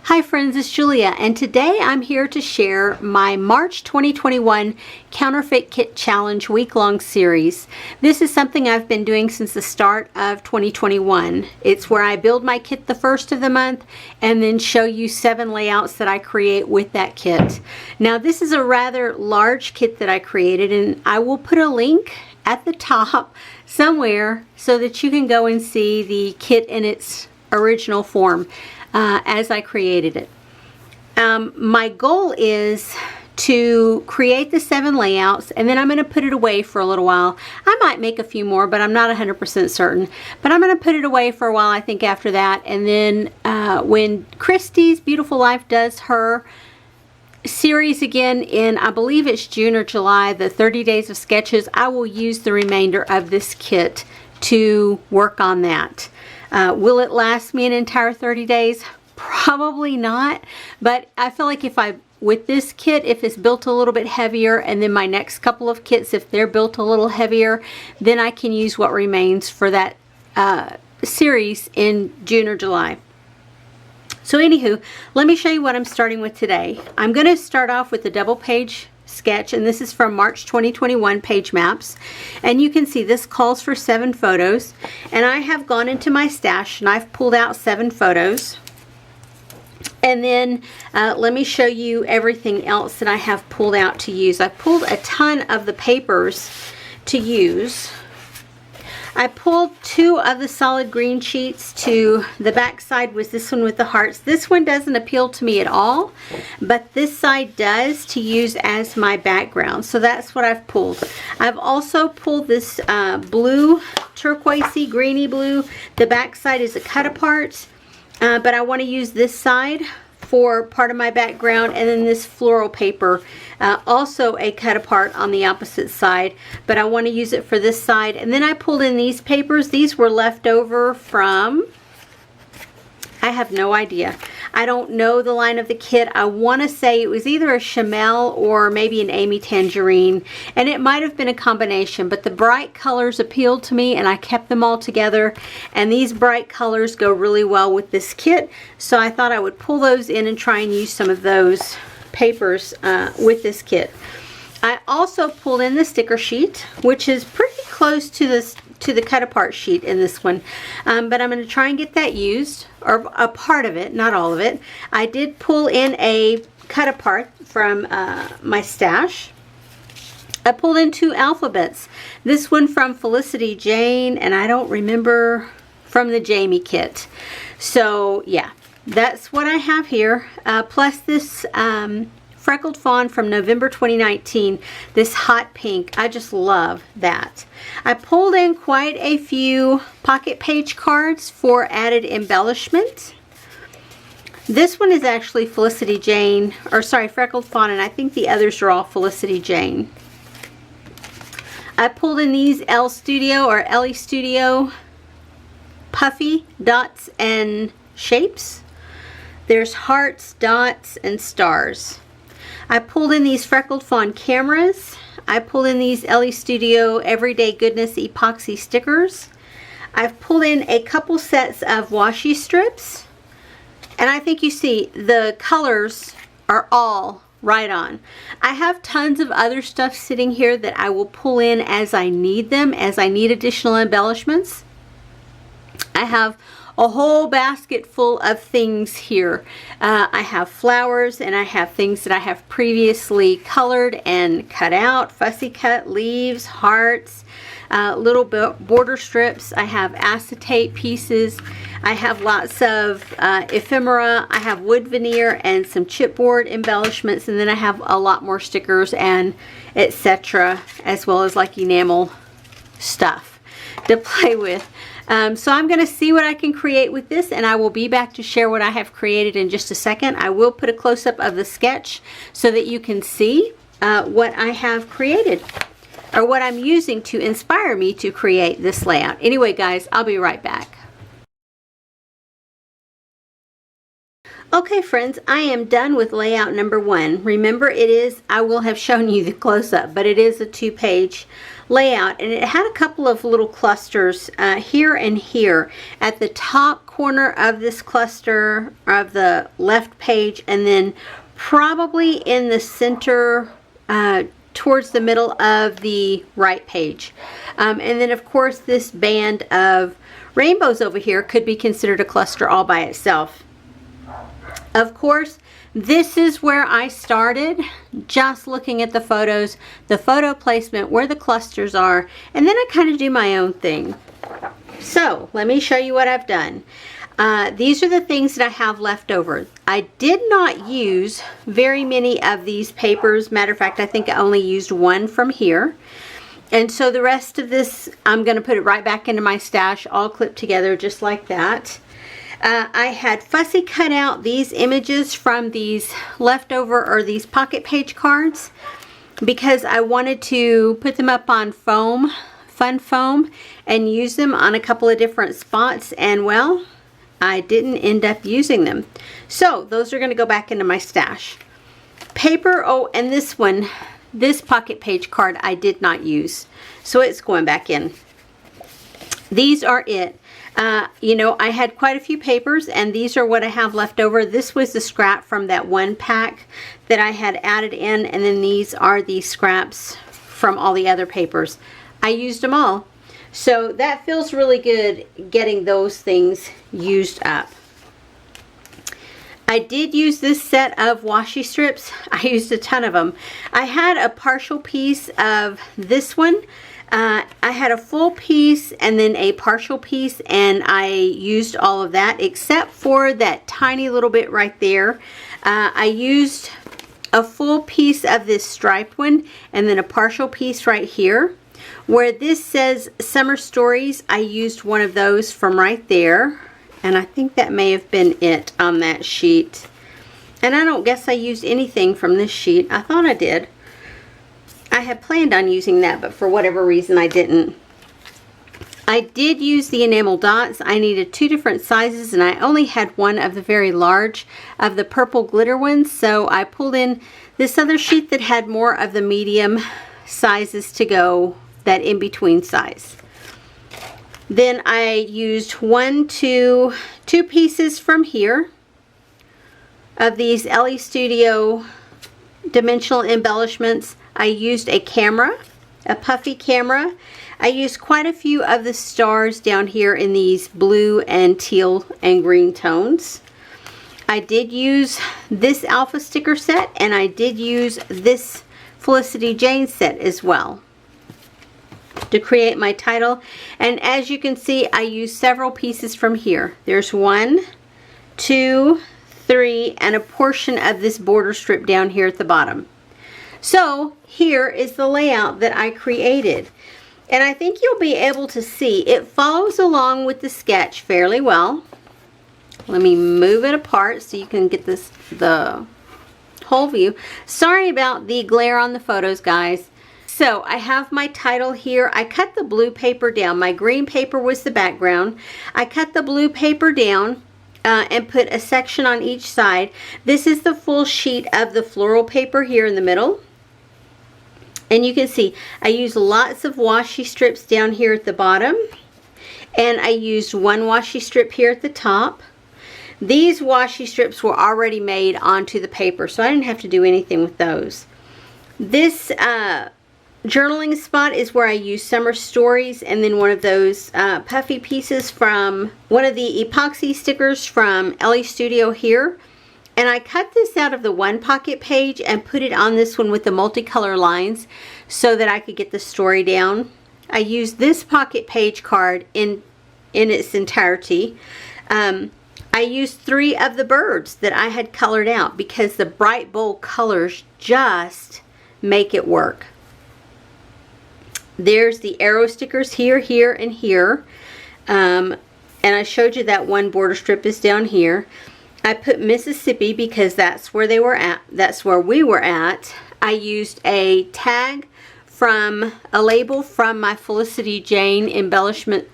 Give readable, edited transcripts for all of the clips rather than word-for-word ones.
Hi friends, it's Julia, and today I'm here to share my March 2021 Counterfeit Kit Challenge week-long series. This is something I've been doing since the start of 2021. It's where I build my kit the first of the month and then show you 7 layouts that I create with that kit. Now this is a rather large kit that I created, and I will put a link at the top somewhere so that you can go and see the kit in its original form. As I created it. My goal is to create the 7 layouts, and then I'm going to put it away for a little while. I might make a few more, but I'm not 100% certain. But I'm going to put it away for a while, I think, after that. And then when Christy's Beautiful Life does her series again in, I believe it's June or July, the 30 Days of Sketches, I will use the remainder of this kit to work on that. Will it last me an entire 30 days? Probably not, but I feel like with this kit, if it's built a little bit heavier, and then my next couple of kits, if they're built a little heavier, then I can use what remains for that series in June or July. So anywho, let me show you what I'm starting with today. I'm going to start off with the double page sketch, and this is from March 2021 page maps, and you can see this calls for 7 photos, and I have gone into my stash and I've pulled out 7 photos. And then let me show you everything else that I have pulled out to use. I pulled a ton of the papers to use. I pulled 2 of the solid green sheets. To the back side was this one with the hearts. This one doesn't appeal to me at all, but this side does, to use as my background. So that's what I've pulled. I've also pulled this blue, turquoisey, greeny blue. The back side is a cut apart, but I want to use this side for part of my background, and then this floral paper, also a cut apart on the opposite side, but I want to use it for this side. And then I pulled in these papers. These were left over from, I have no idea. I don't know the line of the kit. I want to say it was either a Chamel or maybe an Amy Tangerine, and it might have been a combination, but the bright colors appealed to me and I kept them all together, and these bright colors go really well with this kit, so I thought I would pull those in and try and use some of those papers with this kit. I also pulled in the sticker sheet, which is pretty close to the cut apart sheet in this one, but I'm going to try and get that used, or a part of it, not all of it. I did pull in a cut apart from my stash. I pulled in 2 alphabets. This one from Felicity Jane, and I don't remember, from the Jamie kit. So yeah, that's what I have here, plus this Freckled Fawn from November 2019, this hot pink. I just love that. I pulled in quite a few pocket page cards for added embellishment. This one is actually Felicity Jane, or sorry, Freckled Fawn, and I think the others are all Felicity Jane. I pulled in these Elle Studio or Ellie Studio puffy dots and shapes. There's hearts, dots, and stars. I pulled in these Freckled Fawn cameras. I pulled in these Ellie Studio Everyday Goodness epoxy stickers. I've pulled in a couple sets of washi strips, and I think you see the colors are all right on. I have tons of other stuff sitting here that I will pull in as I need them, as I need additional embellishments. I have a whole basket full of things here. I have flowers, and I have things that I have previously colored and cut out, fussy cut leaves, hearts, little border strips. I have acetate pieces. I have lots of ephemera. I have wood veneer and some chipboard embellishments, and then I have a lot more stickers and etc., as well as like enamel stuff to play with. So I'm going to see what I can create with this, and I will be back to share what I have created in just a second. I will put a close-up of the sketch so that you can see what I have created, or what I'm using to inspire me to create this layout. Anyway guys, I'll be right back. Okay friends, I am done with layout number 1. Remember, I will have shown you the close-up, but it is a 2-page layout, and it had a couple of little clusters here and here at the top corner of this cluster of the left page, and then probably in the center towards the middle of the right page. And then of course this band of rainbows over here could be considered a cluster all by itself. Of course, this is where I started, just looking at the photos, the photo placement, where the clusters are, and then I kind of do my own thing. So let me show you what I've done. These are the things that I have left over. I did not use very many of these papers. Matter of fact, I think I only used one from here. And so the rest of this, I'm going to put it right back into my stash, all clipped together just like that. I had fussy cut out these images from these leftover or these pocket page cards because I wanted to put them up on foam, fun foam, and use them on a couple of different spots, and well, I didn't end up using them. So those are going to go back into my stash. Paper, oh, and this one, this pocket page card I did not use, so it's going back in. These are it. You know, I had quite a few papers, and these are what I have left over. This was the scrap from that one pack that I had added in, and then these are the scraps from all the other papers. I used them all. So that feels really good, getting those things used up. I did use this set of washi strips. I used a ton of them. I had a partial piece of this one. I had a full piece and then a partial piece, and I used all of that except for that tiny little bit right there. I used a full piece of this striped one and then a partial piece right here. Where this says Summer Stories, I used one of those from right there, and I think that may have been it on that sheet. And I don't guess I used anything from this sheet. I thought I did. I had planned on using that, but for whatever reason I didn't. I did use the enamel dots. I needed 2 different sizes, and I only had one of the very large of the purple glitter ones, so I pulled in this other sheet that had more of the medium sizes to go, that in-between size. Then I used 2 pieces from here of these LE Studio dimensional embellishments. I used a camera, a puffy camera. I used quite a few of the stars down here in these blue and teal and green tones. I did use this alpha sticker set, and I did use this Felicity Jane set as well to create my title. And as you can see, I used several pieces from here. There's 1, 2, 3, and a portion of this border strip down here at the bottom. So here is the layout that I created, and I think you'll be able to see it follows along with the sketch fairly well. Let me move it apart so you can get the whole view. Sorry about the glare on the photos, guys. So I have my title here. I cut the blue paper down. My green paper was the background. I cut the blue paper down and put a section on each side. This is the full sheet of the floral paper here in the middle. And you can see I used lots of washi strips down here at the bottom, and I used 1 washi strip here at the top. These washi strips were already made onto the paper, so I didn't have to do anything with those. This journaling spot is where I used Summer Stories, and then one of those puffy pieces from one of the epoxy stickers from LE Studio here. And I cut this out of the one pocket page and put it on this one with the multicolor lines so that I could get the story down. I used this pocket page card in its entirety. I used 3 of the birds that I had colored out because the bright bold colors just make it work. There's the arrow stickers here, here, and here. And I showed you that one border strip is down here. I put Mississippi because that's where they were at. That's where we were at. I used a tag from a label from my Felicity Jane embellishment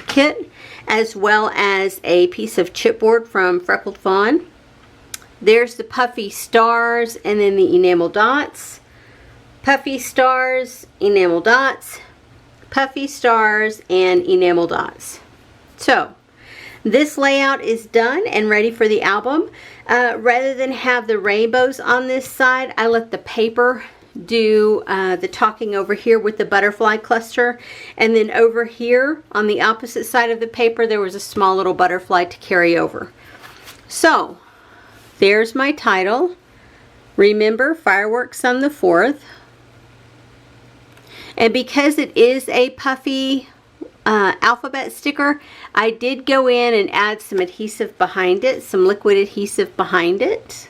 kit, as well as a piece of chipboard from Freckled Fawn. There's the puffy stars and then the enamel dots. Puffy stars, enamel dots, puffy stars, and enamel dots. So this layout is done and ready for the album. Rather than have the rainbows on this side, I let the paper do the talking over here with the butterfly cluster, and then over here on the opposite side of the paper there was a small little butterfly to carry over. So there's my title, Remember Fireworks on the 4th. And because it is a puffy alphabet sticker, I did go in and add some adhesive behind it, some liquid adhesive behind it.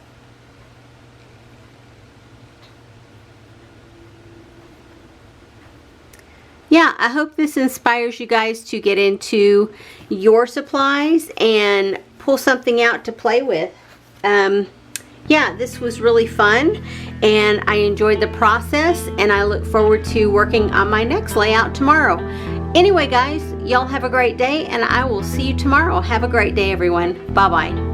Yeah, I hope this inspires you guys to get into your supplies and pull something out to play with. Yeah, this was really fun and I enjoyed the process, and I look forward to working on my next layout tomorrow. Anyway guys, y'all have a great day and I will see you tomorrow. Have a great day everyone. Bye-bye.